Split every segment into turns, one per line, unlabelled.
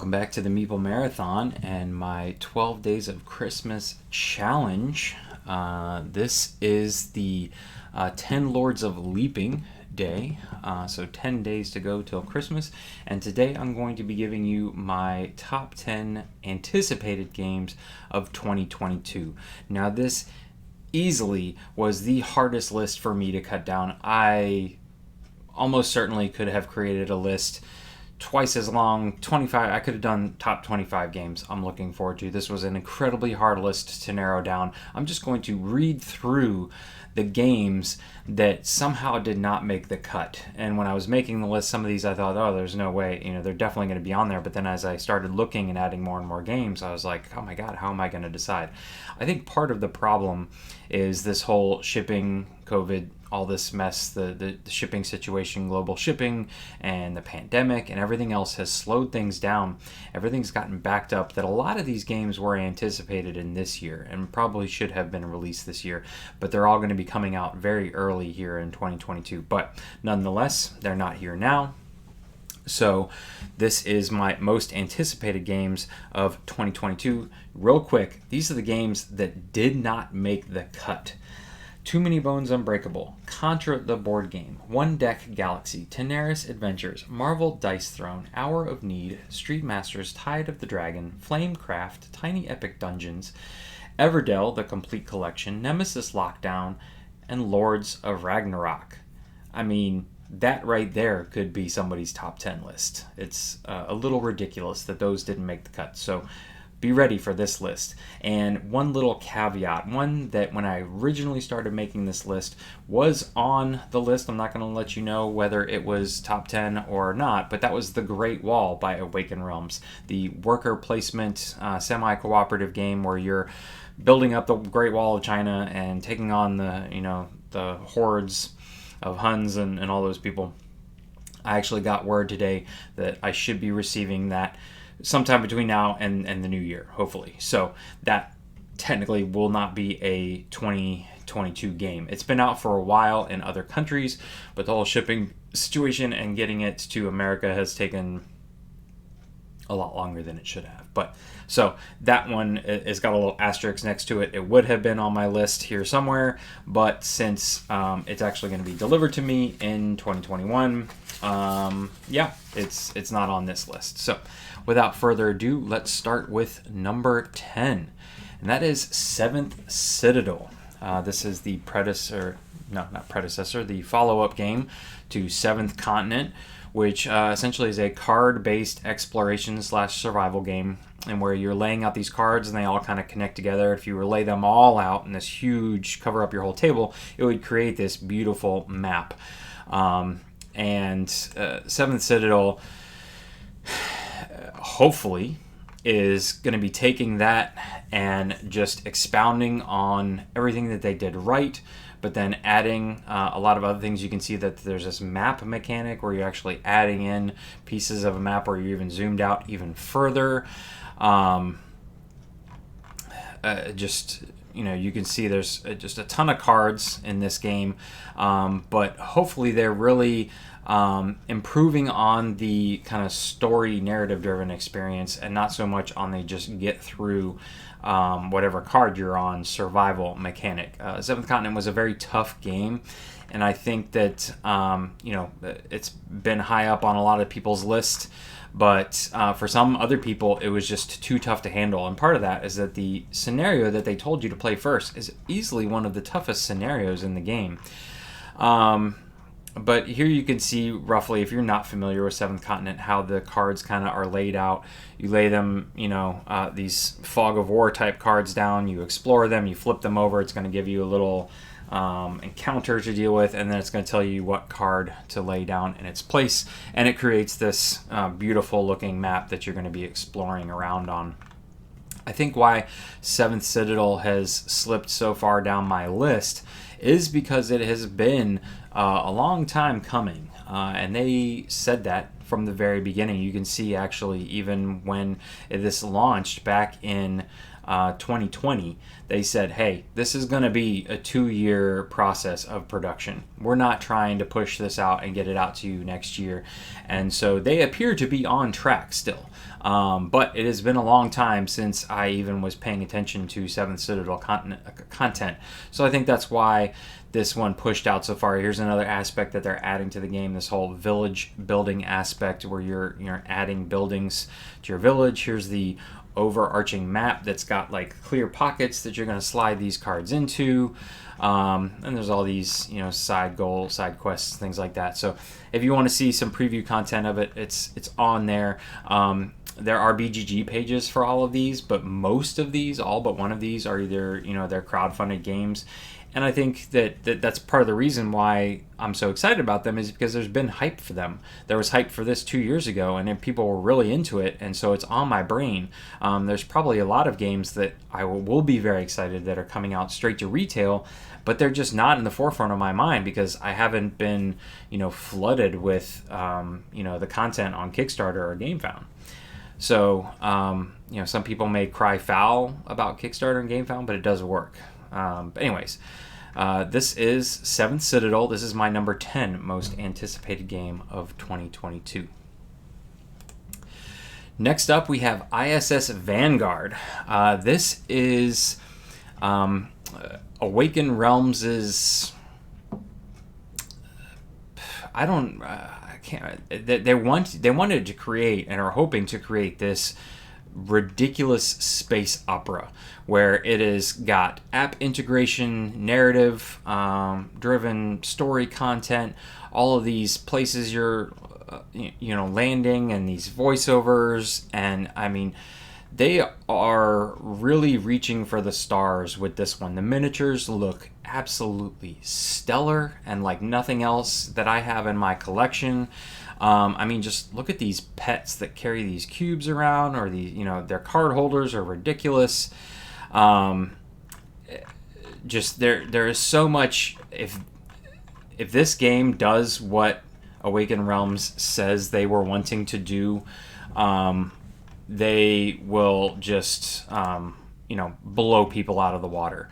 welcome back to the Meeple Marathon and my 12 Days of Christmas Challenge. This is the 10 Lords of Leaping Day, so 10 days to go till Christmas, and today I'm going to be giving you my top 10 anticipated games of 2022. Now this easily was the hardest list for me to cut down. I almost certainly could have created a list twice as long, 25. I could have done top 25 games I'm looking forward to. This was an incredibly hard list to narrow down. I'm just going to read through the games that somehow did not make the cut. And when I was making the list, some of these I thought, oh, there's no way, they're definitely going to be on there. But then as I started looking and adding more and more games, I was like, oh my God, how am I going to decide? I think part of the problem is this whole shipping, COVID, all this mess, the shipping situation, global shipping, and the pandemic, and everything else has slowed things down. Everything's gotten backed up that a lot of these games were anticipated in this year and probably should have been released this year, but they're all going to be coming out very early here in 2022. But nonetheless, they're not here now. So this is my most anticipated games of 2022. Real quick, these are the games that did not make the cut. Too Many Bones Unbreakable, Contra the Board Game, One Deck Galaxy, Tenaris Adventures, Marvel Dice Throne, Hour of Need, Street Masters, Tide of the Dragon, Flamecraft, Tiny Epic Dungeons, Everdell, The Complete Collection, Nemesis Lockdown, and Lords of Ragnarok. I mean, that right there could be somebody's top 10 list. It's a little ridiculous that those didn't make the cut. So be ready for this list. And one little caveat, one that when I originally started making this list was on the list. I'm not going to let you know whether it was top 10 or not, but that was The Great Wall by Awaken Realms, the worker placement semi-cooperative game where you're building up the Great Wall of China and taking on the hordes of Huns and all those people. I actually got word today that I should be receiving that sometime between now and the new year, hopefully. So that technically will not be a 2022 game. It's been out for a while in other countries, but the whole shipping situation and getting it to America has taken a lot longer than it should have. But so that one has got a little asterisk next to it. It would have been on my list here somewhere, but since it's actually going to be delivered to me in 2021, it's not on this list. So without further ado, let's start with number 10, and that is Seventh Citadel. This is the the follow-up game to Seventh Continent, which essentially is a card-based exploration/survival game, and where you're laying out these cards and they all kind of connect together. If you were to lay them all out in this huge, cover up your whole table, it would create this beautiful map. And Seventh Citadel, hopefully, is going to be taking that and just expounding on everything that they did right, but then adding a lot of other things. You can see that there's this map mechanic where you're actually adding in pieces of a map where you even zoomed out even further. You can see there's just a ton of cards in this game, but hopefully they're really improving on the kind of story narrative driven experience and not so much on the just get through whatever card you're on survival mechanic. Seventh Continent was a very tough game, and I think that it's been high up on a lot of people's list, but for some other people it was just too tough to handle. And part of that is that the scenario that they told you to play first is easily one of the toughest scenarios in the game. But here you can see roughly, if you're not familiar with Seventh Continent, how the cards kind of are laid out. You lay them, these fog of war type cards down, you explore them, you flip them over, it's going to give you a little encounter to deal with, and then it's going to tell you what card to lay down in its place, and it creates this beautiful looking map that you're going to be exploring around on. I think why Seventh Citadel has slipped so far down my list is because it has been a long time coming, and they said that from the very beginning. You can see actually even when this launched back in 2020, they said, hey, this is going to be a 2-year process of production. We're not trying to push this out and get it out to you next year. And so they appear to be on track still. But it has been a long time since I even was paying attention to 7th Citadel content. So I think that's why this one pushed out so far. Here's another aspect that they're adding to the game, this whole village building aspect where you're adding buildings to your village. Here's the overarching map that's got like clear pockets that you're going to slide these cards into. And there's all these, side goals, side quests, things like that. So if you want to see some preview content of it, it's on there. There are BGG pages for all of these, but most of these, all but one of these, are either, they're crowdfunded games. And I think that's part of the reason why I'm so excited about them is because there's been hype for them. There was hype for this 2 years ago, and then people were really into it, and so it's on my brain. There's probably a lot of games that I will be very excited that are coming out straight to retail, but they're just not in the forefront of my mind because I haven't been, flooded with, the content on Kickstarter or GameFound. So, some people may cry foul about Kickstarter and GameFound, but it does work. But anyways, this is 7th Citadel. This is my number 10 most anticipated game of 2022. Next up, we have ISS Vanguard. This is Awaken Realms' they wanted to create and are hoping to create this ridiculous space opera where it has got app integration, narrative driven story content, all of these places you're landing, and these voiceovers, and I mean they are really reaching for the stars with this one. The miniatures look absolutely stellar and like nothing else that I have in my collection. Just look at these pets that carry these cubes around, or these, their card holders are ridiculous. Just there is so much. If this game does what Awaken Realms says they were wanting to do, they will just blow people out of the water.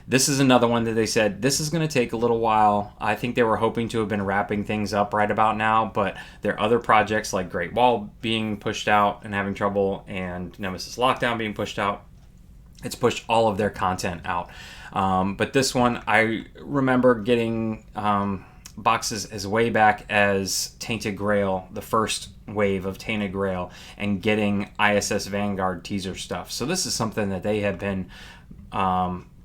This is another one that they said this is going to take a little while. I think they were hoping to have been wrapping things up right about now, but there are other projects like Great Wall being pushed out and having trouble, and Nemesis Lockdown being pushed out. It's pushed all of their content out. But this one, I remember getting boxes as way back as Tainted Grail, the first wave of Tainted Grail, and getting ISS Vanguard teaser stuff. So this is something that they have been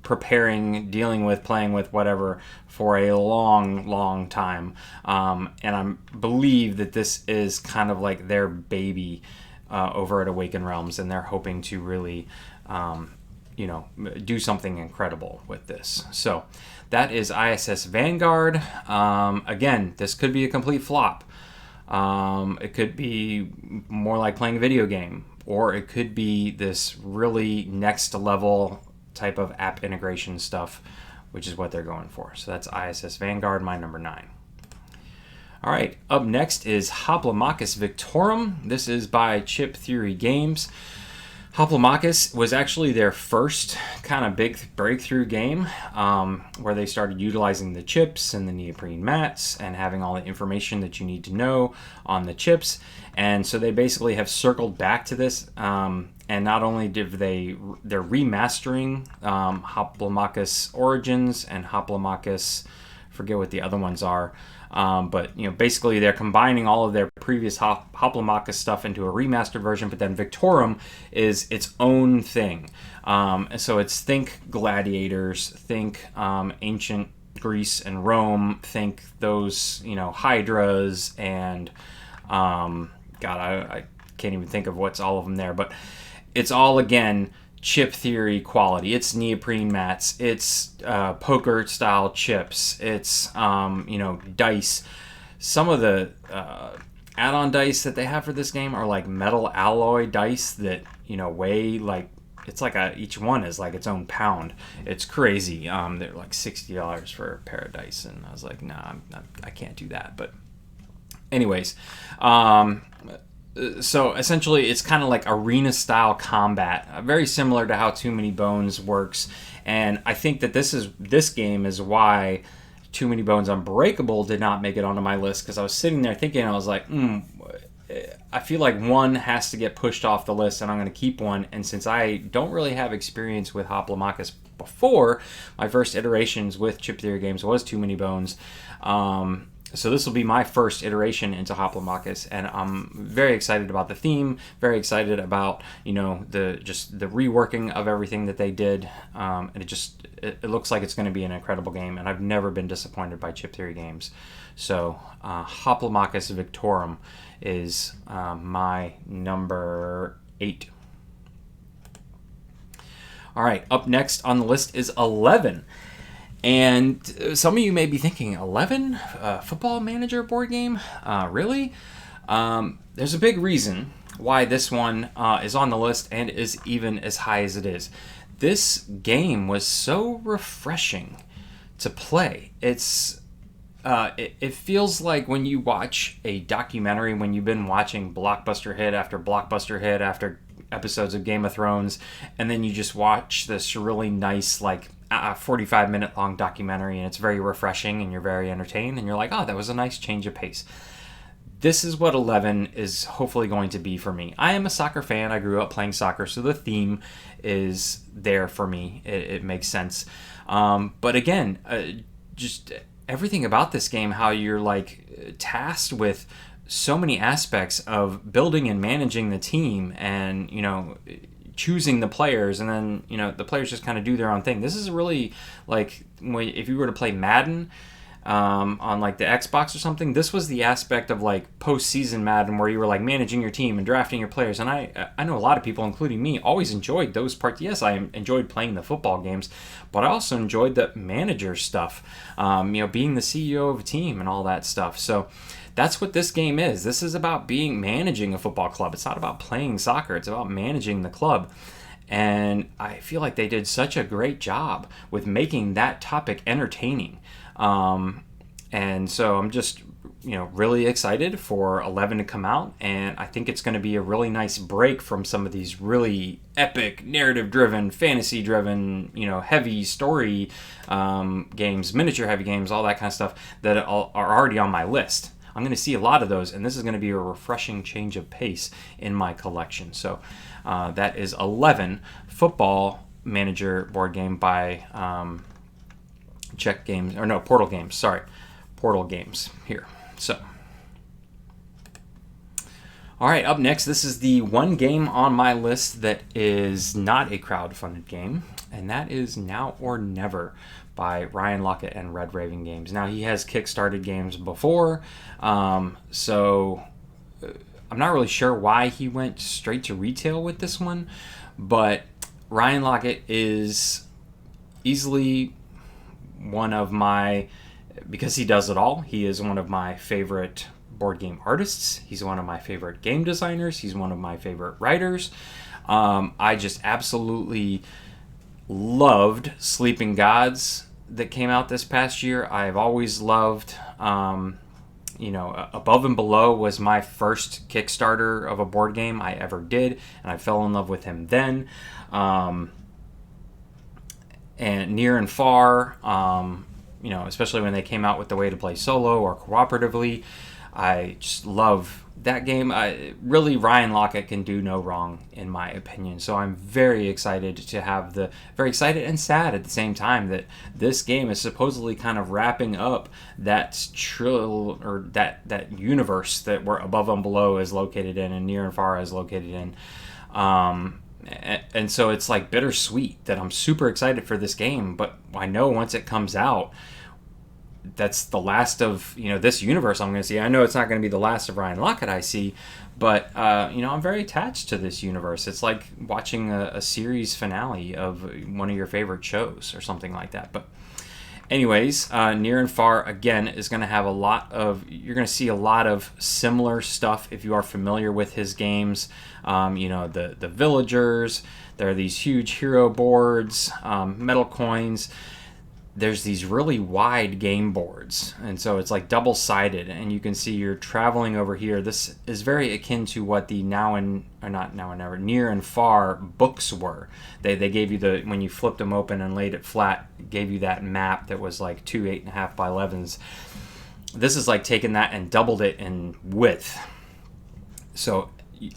preparing, dealing with, playing with, whatever, for a long time. And I believe that this is kind of like their baby over at Awaken Realms, and they're hoping to really do something incredible with this. So that is ISS Vanguard. Again, this could be a complete flop. It could be more like playing a video game, or it could be this really next level type of app integration stuff, which is what they're going for. So that's ISS Vanguard, my number 9. All right, up next is Hoplomachus Victorum. This is by Chip Theory Games. Hoplomachus was actually their first kind of big breakthrough game, where they started utilizing the chips and the neoprene mats and having all the information that you need to know on the chips. And so they basically have circled back to this. And not only did they're remastering Hoplomachus Origins and Hoplomachus, forget what the other ones are, but basically they're combining all of their previous Hoplomachus stuff into a remastered version. But then Victorum is its own thing. So it's think gladiators, think ancient Greece and Rome, think those hydras and I can't even think of what's all of them there, but it's all, again, chip theory quality. It's neoprene mats. It's poker style chips. It's dice. Some of the add-on dice that they have for this game are like metal alloy dice that weigh like, it's like each one is like its own pound. It's crazy. They're like $60 for a pair of dice, and I was like, nah, I can't do that. But anyways, so essentially it's kind of like arena style combat, very similar to how Too Many Bones works. And I think that this game is why Too Many Bones Unbreakable did not make it onto my list, because I was sitting there thinking, I was like, I feel like one has to get pushed off the list, and I'm going to keep one. And since I don't really have experience with Hoplomachus before, my first iterations with chip theory games was Too Many Bones. So this will be my first iteration into Hoplomachus, and I'm very excited about the theme. Very excited about the reworking of everything that they did, and it looks like it's going to be an incredible game. And I've never been disappointed by chip theory games. So Hoplomachus Victorum is my number 8. All right, up next on the list is 11. And some of you may be thinking, 11? Football Manager board game? Really? There's a big reason why this one is on the list and is even as high as it is. This game was so refreshing to play. It feels like when you watch a documentary, when you've been watching blockbuster hit after episodes of Game of Thrones, and then you just watch this really nice 45-minute long documentary, and it's very refreshing and you're very entertained and you're like, oh, that was a nice change of pace. This is what 11 is hopefully going to be for me. I am a soccer fan. I grew up playing soccer, so the theme is there for me. It makes sense. But again, just everything about this game, how you're tasked with so many aspects of building and managing the team, and choosing the players, and then the players just kind of do their own thing. This is really if you were to play Madden on the Xbox or something, this was the aspect of postseason Madden where you were managing your team and drafting your players. And I know a lot of people, including me, always enjoyed those parts. Yes, I enjoyed playing the football games, but I also enjoyed the manager stuff, being the CEO of a team and all that stuff. So that's what this game is. This is about managing a football club. It's not about playing soccer. It's about managing the club. And I feel like they did such a great job with making that topic entertaining. And so I'm just, really excited for 11 to come out. And I think it's going to be a really nice break from some of these really epic, narrative-driven, fantasy-driven, heavy story games, miniature-heavy games, all that kind of stuff that are already on my list. I'm going to see a lot of those, and this is going to be a refreshing change of pace in my collection. So that is 11, Football Manager board game by Portal Games. Sorry, Portal Games here. So, all right, up next, this is the one game on my list that is not a crowd-funded game, and that is Now or Never by Ryan Lockett and Red Raven Games. Now, he has kickstarted games before, so I'm not really sure why he went straight to retail with this one, but Ryan Lockett is easily one of my, because he does it all, he is one of my favorite board game artists. He's one of my favorite game designers. He's one of my favorite writers. I just absolutely loved Sleeping Gods that came out this past year. I've always loved, Above and Below was my first Kickstarter of a board game I ever did, and I fell in love with him then. And Near and Far, especially when they came out with the way to play solo or cooperatively, I just love that game. Really, Ryan Lockett can do no wrong, in my opinion. So I'm very excited very excited and sad at the same time that this game is supposedly kind of wrapping up that universe that where Above and Below is located in and Near and Far is located in. And so it's bittersweet that I'm super excited for this game, but I know once it comes out, that's the last of this universe I'm going to see. I know it's not going to be the last of Ryan Lockett I see, but I'm very attached to this universe. It's like watching a series finale of one of your favorite shows or something like that. But anyways, Near and Far again is going to have you're going to see a lot of similar stuff if you are familiar with his games. The villagers, there are these huge hero boards, metal coins. There's these really wide game boards, and so it's double-sided, and you can see you're traveling over here. This is very akin to what the Near and Far books were. They gave you when you flipped them open and laid it flat, gave you that map that was 2 8.5 by 11s. This is taking that and doubled it in width. So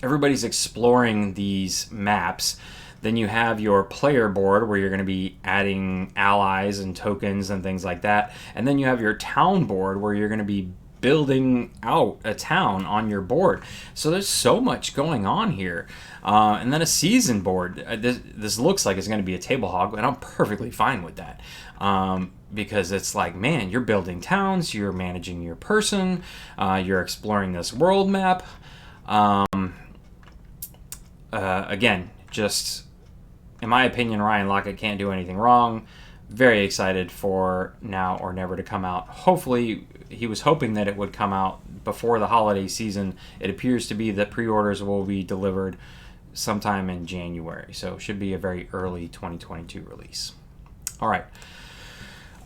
everybody's exploring these maps. Then you have your player board where you're going to be adding allies and tokens and things like that. And then you have your town board where you're going to be building out a town on your board. So there's so much going on here. And then a season board. This looks like it's going to be a table hog, and I'm perfectly fine with that. Because it's like, man, you're building towns, you're managing your person, you're exploring this world map. Again, just in my opinion, Ryan Lockett can't do anything wrong. Very excited for Now or Never to come out. Hopefully, he was hoping that it would come out before the holiday season. It appears to be that pre-orders will be delivered sometime in January. So it should be a very early 2022 release. All right.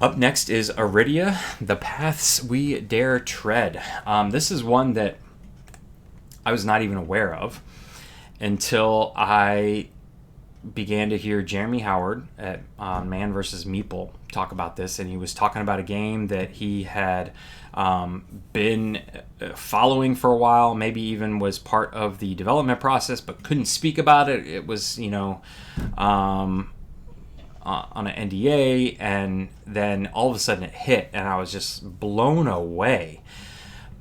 Up next is Iridia, The Paths We Dare Tread. This is one that I was not even aware of until I began to hear Jeremy Howard at Man vs. Meeple talk about this, and he was talking about a game that he had been following for a while, maybe even was part of the development process, but couldn't speak about it. It was, on an NDA, and then all of a sudden it hit, and I was just blown away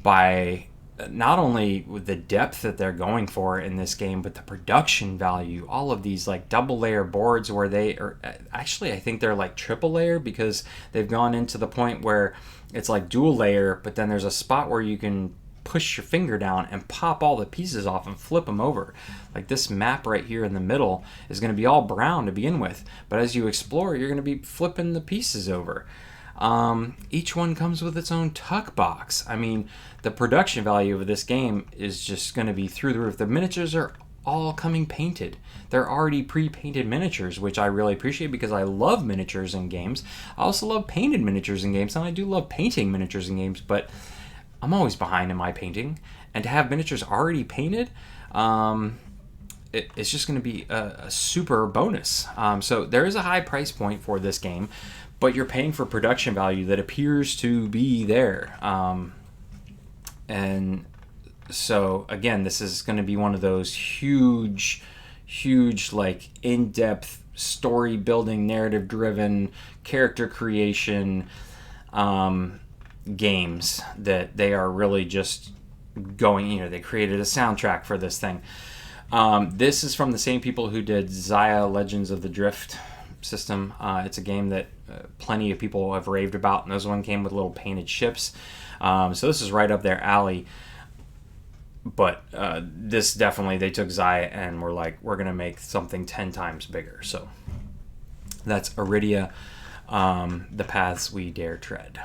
by not only with the depth that they're going for in this game, but the production value. All of these like double layer boards where they are actually, I think they're like triple layer, because they've gone into the point where it's like dual layer, but then there's a spot where you can push your finger down and pop all the pieces off and flip them over. Like this map right here in the middle is going to be all brown to begin with, but as you explore, you're going to be flipping the pieces over. Each one comes with its own tuck box. I mean, the production value of this game is just going to be through the roof. The miniatures are all coming painted. They're already pre-painted miniatures, which I really appreciate because I love miniatures in games. I also love painted miniatures in games, and I do love painting miniatures in games, but I'm always behind in my painting. And to have miniatures already painted, it's just going to be a super bonus. So there is a high price point for this game, but you're paying for production value that appears to be there. And so, again, this is going to be one of those huge, like, in-depth story-building, narrative-driven, character creation games that they are really just going, they created a soundtrack for this thing. This is from the same people who did Xia Legends of the Drift system. It's a game that plenty of people have raved about, and this one came with little painted ships. So this is right up their alley. But this definitely, they took Xia and were like, we're going to make something 10 times bigger. So that's Iridia, The Paths We Dare Tread.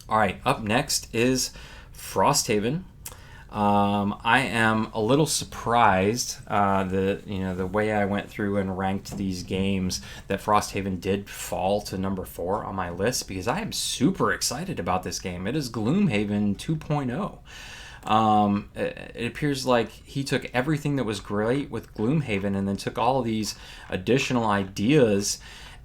All right, up next is Frosthaven. I am a little surprised the way I went through and ranked these games that Frosthaven did fall to number 4 on my list, because I am super excited about this game. It is Gloomhaven 2.0. It appears like he took everything that was great with Gloomhaven and then took all of these additional ideas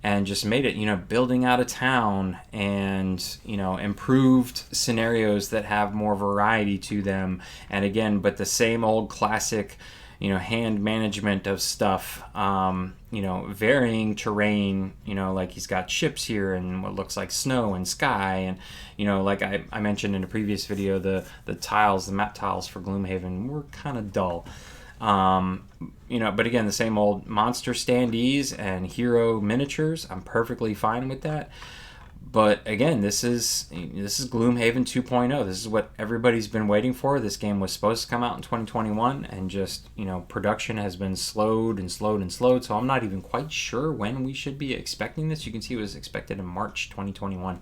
and just made it, building out a town and, improved scenarios that have more variety to them. And again, but the same old classic, hand management of stuff, varying terrain, like he's got ships here and what looks like snow and sky. And, like I mentioned in a previous video, the map tiles for Gloomhaven were kind of dull. But again, the same old monster standees and hero miniatures. I'm perfectly fine with that. But again, this is Gloomhaven 2.0. This is what everybody's been waiting for. This game was supposed to come out in 2021, and just, production has been slowed and slowed and slowed. So I'm not even quite sure when we should be expecting this. You can see it was expected in March 2021.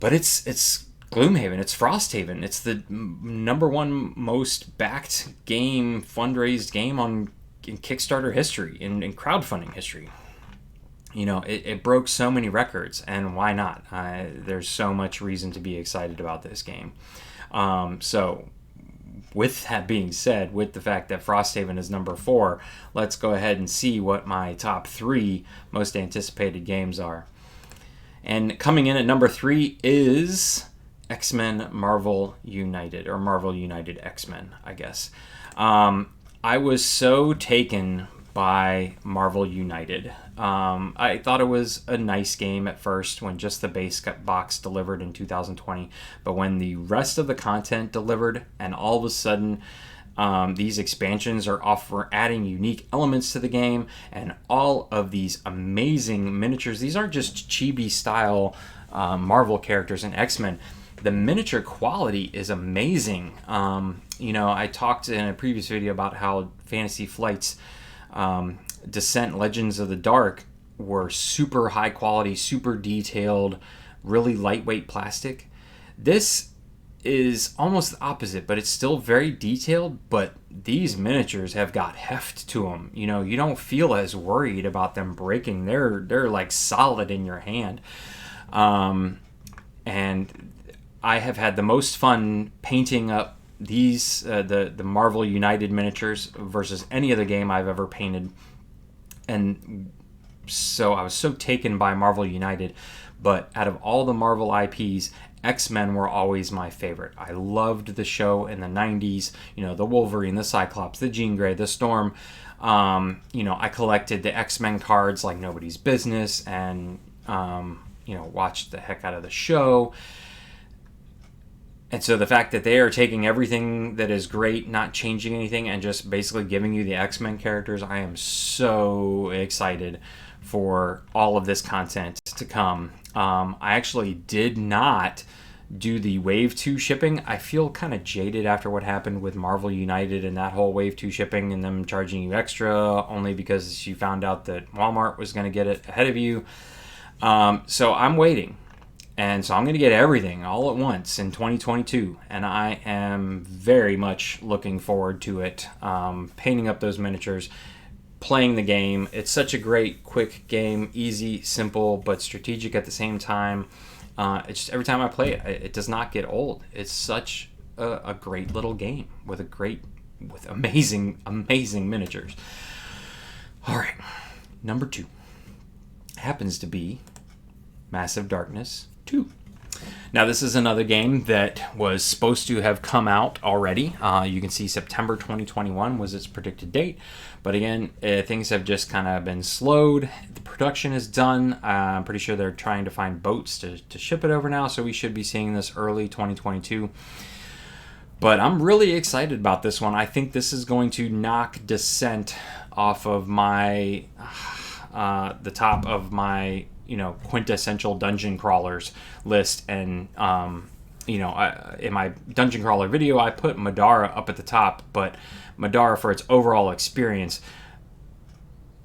But it's Gloomhaven, it's Frosthaven. It's the number 1 most backed game, fundraised game in Kickstarter history, in crowdfunding history. It broke so many records, and why not? There's so much reason to be excited about this game. So, with that being said, with the fact that Frosthaven is number 4, let's go ahead and see what my top 3 most anticipated games are. And coming in at number 3 is X-Men Marvel United, or Marvel United X-Men, I guess. I was so taken by Marvel United. I thought it was a nice game at first when just the base box delivered in 2020, but when the rest of the content delivered and all of a sudden these expansions are adding unique elements to the game and all of these amazing miniatures. These aren't just chibi style Marvel characters and X-Men. The miniature quality is amazing. I talked in a previous video about how Fantasy Flight's Descent Legends of the Dark were super high quality, super detailed, really lightweight plastic. This is almost the opposite, but it's still very detailed, but these miniatures have got heft to them. You don't feel as worried about them breaking. They're like solid in your hand. And I have had the most fun painting up these the Marvel United miniatures versus any other game I've ever painted. And so I was so taken by Marvel United, but out of all the Marvel IPs, X-Men were always my favorite. I loved the show in the 90s, the Wolverine, the Cyclops, the Jean Grey, the Storm. I collected the X-Men cards like nobody's business and, watched the heck out of the show. And so the fact that they are taking everything that is great, not changing anything, and just basically giving you the X-Men characters, I am so excited for all of this content to come. I actually did not do the Wave 2 shipping. I feel kind of jaded after what happened with Marvel United and that whole Wave 2 shipping and them charging you extra only because you found out that Walmart was going to get it ahead of you. So I'm waiting. And so I'm going to get everything all at once in 2022. And I am very much looking forward to it. Painting up those miniatures, playing the game. It's such a great, quick game. Easy, simple, but strategic at the same time. It's just every time I play it, it does not get old. It's such a great little game with amazing, amazing miniatures. All right, number 2 happens to be Massive Darkness 2. Now, this is another game that was supposed to have come out already. You can see September 2021 was its predicted date. But again, things have just kind of been slowed. The production is done. I'm pretty sure they're trying to find boats to ship it over now. So we should be seeing this early 2022. But I'm really excited about this one. I think this is going to knock Descent off of the top of my quintessential dungeon crawlers list. And in my dungeon crawler video I put Madara up at the top, but Madara, for its overall experience,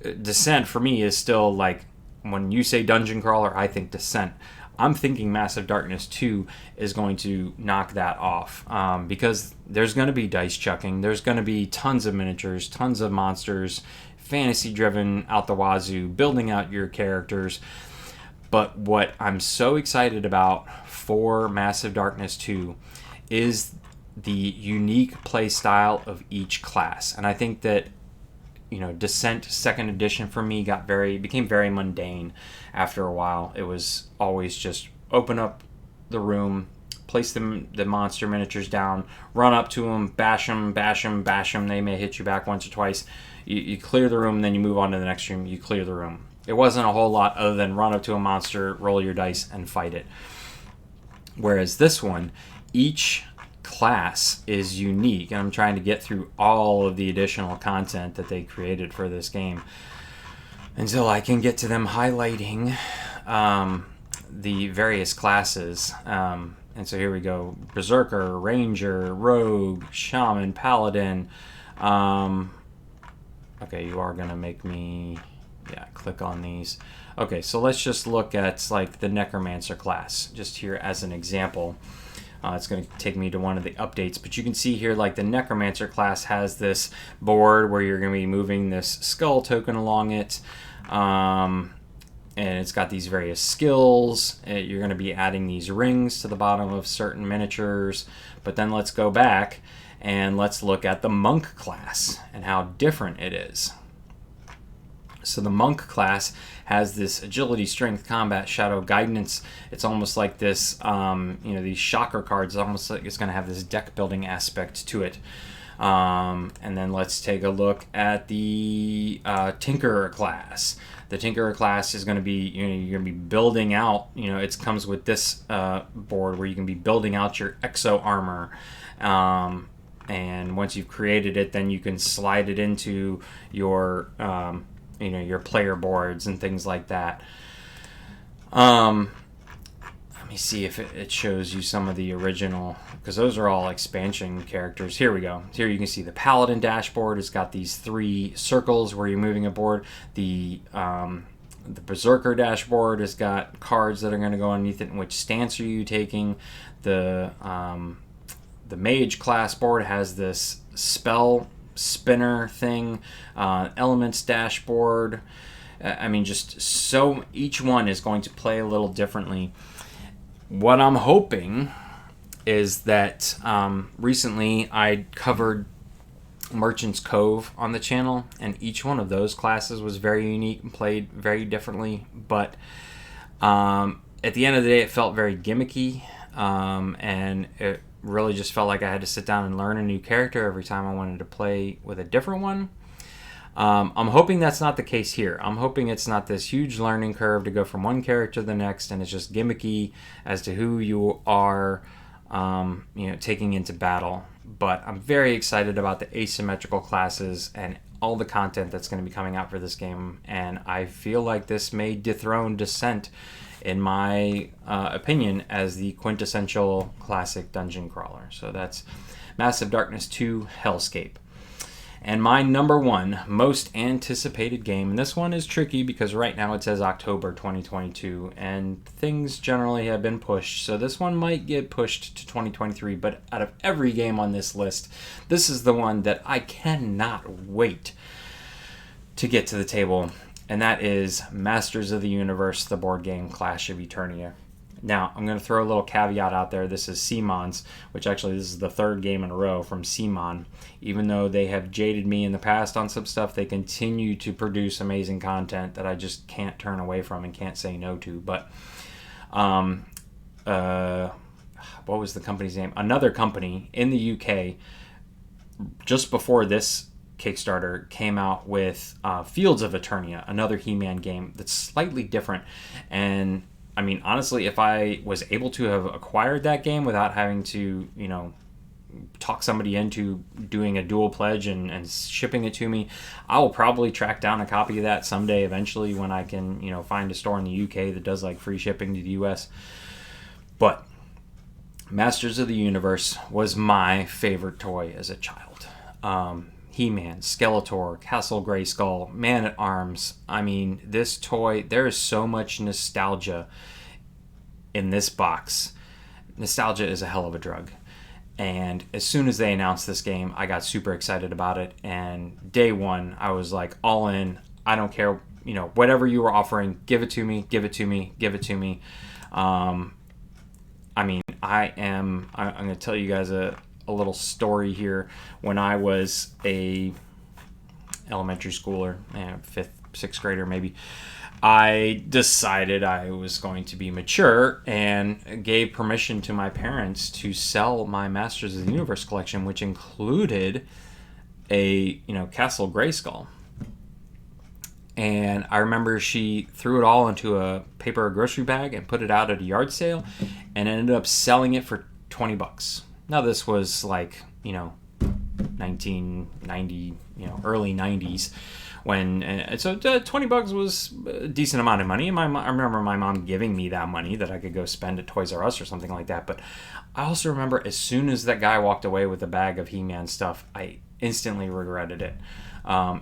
Descent for me is still like, when you say dungeon crawler, I think Descent. I'm thinking Massive Darkness 2 is going to knock that off, because there's going to be dice chucking, there's going to be tons of miniatures, tons of monsters, fantasy driven out the wazoo, building out your characters. But what I'm so excited about for Massive Darkness 2 is the unique play style of each class. And I think that, Descent 2nd edition for me became very mundane after a while. It was always just open up the room, place the monster miniatures down, run up to them, bash them. They may hit you back once or twice. You clear the room, then you move on to the next room, you clear the room. It wasn't a whole lot other than run up to a monster, roll your dice, and fight it. Whereas this one, each class is unique, and I'm trying to get through all of the additional content that they created for this game until I can get to them highlighting the various classes. And so here we go. Berserker, Ranger, Rogue, Shaman, Paladin. Okay, you are going to make me... click on these. Okay, so let's just look at like the Necromancer class, just here as an example. It's going to take me to one of the updates, but you can see here like the Necromancer class has this board where you're going to be moving this skull token along it, and it's got these various skills. You're going to be adding these rings to the bottom of certain miniatures. But then let's go back and let's look at the Monk class and how different it is. So the monk class has this agility, strength, combat, shadow, guidance. It's almost like this, these chakra cards. It's almost like it's going to have this deck building aspect to it. And then let's take a look at the Tinkerer class. The Tinkerer class is going to be, you're going to be building out, it comes with this board where you can be building out your exo armor. And once you've created it, then you can slide it into your, your player boards and things like that. Let me see if it shows you some of the original, because those are all expansion characters. Here we go. Here you can see the Paladin dashboard. It's got these 3 circles where you're moving a board. The Berserker dashboard has got cards that are going to go underneath it, and which stance are you taking. The Mage class board has this spell spinner thing. Elements dashboard. Just so each one is going to play a little differently. What I'm hoping is that recently I covered Merchant's Cove on the channel, and each one of those classes was very unique and played very differently. But at the end of the day, it felt very gimmicky, and it really just felt like I had to sit down and learn a new character every time I wanted to play with a different one. I'm hoping that's not the case here. I'm hoping it's not this huge learning curve to go from one character to the next, and it's just gimmicky as to who you are, taking into battle. But I'm very excited about the asymmetrical classes and all the content that's going to be coming out for this game, and I feel like this may dethrone Descent, in my opinion, as the quintessential classic dungeon crawler. So that's Massive Darkness 2 Hellscape. And my number 1 most anticipated game, and this one is tricky because right now it says October 2022, and things generally have been pushed, so this one might get pushed to 2023, but out of every game on this list, this is the one that I cannot wait to get to the table, and that is Masters of the Universe, the board game Clash of Eternia. Now, I'm going to throw a little caveat out there. This is CMON's, which actually this is the 3rd game in a row from CMON. Even though they have jaded me in the past on some stuff, they continue to produce amazing content that I just can't turn away from and can't say no to. But, what was the company's name? Another company in the UK, just before this Kickstarter, came out with Fields of Eternia, another He-Man game that's slightly different. And honestly, if I was able to have acquired that game without having to, talk somebody into doing a dual pledge and shipping it to me, I will probably track down a copy of that someday eventually when I can, find a store in the UK that does like free shipping to the US. But Masters of the Universe was my favorite toy as a child. He-Man, Skeletor, Castle Grayskull, Man-at-Arms. This toy, there is so much nostalgia in this box. Nostalgia is a hell of a drug. And as soon as they announced this game, I got super excited about it. And day one, I was like, all in. I don't care, whatever you were offering, give it to me, give it to me, give it to me. I'm going to tell you guys a little story here. When I was a elementary schooler, 5th, 6th grader maybe, I decided I was going to be mature and gave permission to my parents to sell my Masters of the Universe collection, which included a Castle Grayskull. And I remember she threw it all into a paper grocery bag and put it out at a yard sale and ended up selling it for $20. Now this was like, 1990, early 90s when, so $20 was a decent amount of money. And I remember my mom giving me that money that I could go spend at Toys R Us or something like that. But I also remember as soon as that guy walked away with a bag of He-Man stuff, I instantly regretted it.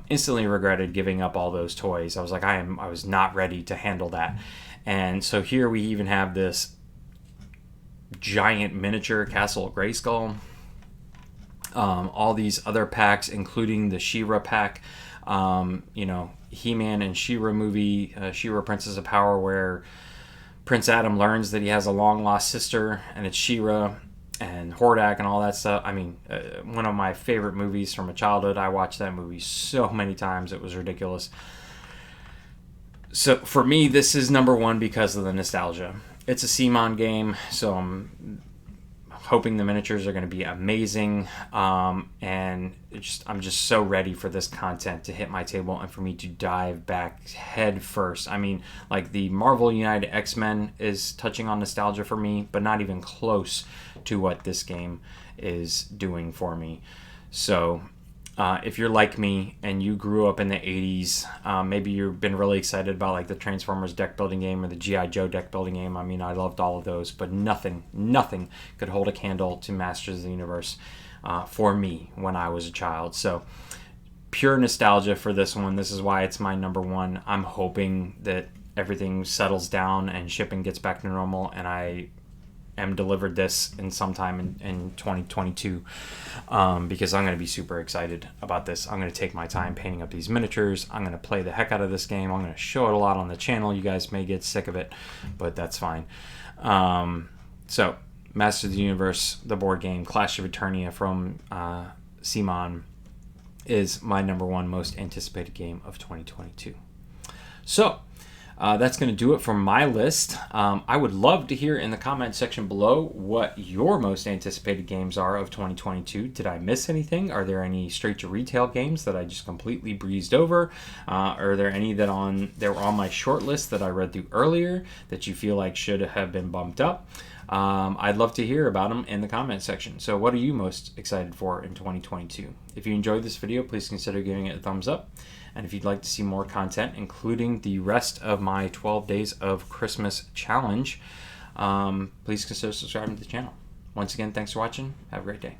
Instantly regretted giving up all those toys. I was like, I was not ready to handle that. And so here we even have this giant miniature Castle Grayskull. All these other packs, including the She-Ra pack. He-Man and She-Ra movie, She-Ra Princess of Power, where Prince Adam learns that he has a long-lost sister, and it's She-Ra and Hordak and all that stuff. One of my favorite movies from a childhood. I watched that movie so many times. It was ridiculous. So for me, this is number one because of the nostalgia. It's a CMON game, so I'm hoping the miniatures are going to be amazing, and I'm just so ready for this content to hit my table and for me to dive back head first. I mean, like the Marvel United X-Men is touching on nostalgia for me, but not even close to what this game is doing for me. So if you're like me and you grew up in the 80s, maybe you've been really excited about like the Transformers deck building game or the G.I. Joe deck building game. I mean, I loved all of those, but nothing could hold a candle to Masters of the Universe for me when I was a child. So pure nostalgia for this one. This is why it's my number one. I'm hoping that everything settles down and shipping gets back to normal and I am delivered this in sometime in 2022, because I'm going to be super excited about this. I'm going to take my time painting up these miniatures. I'm going to play the heck out of this game. I'm going to show it a lot on the channel. You guys may get sick of it, but that's fine. So Masters of the Universe, the board game, Clash of Eternia from CMON is my number one most anticipated game of 2022. So that's going to do it for my list. I would love to hear in the comment section below what your most anticipated games are of 2022. Did I miss anything? Are there any straight to retail games that I just completely breezed over? Are there any that were on my short list that I read through earlier that you feel like should have been bumped up? I'd love to hear about them in the comment section. So what are you most excited for in 2022? If you enjoyed this video, please consider giving it a thumbs up. And if you'd like to see more content, including the rest of my 12 Days of Christmas challenge, please consider subscribing to the channel. Once again, thanks for watching. Have a great day.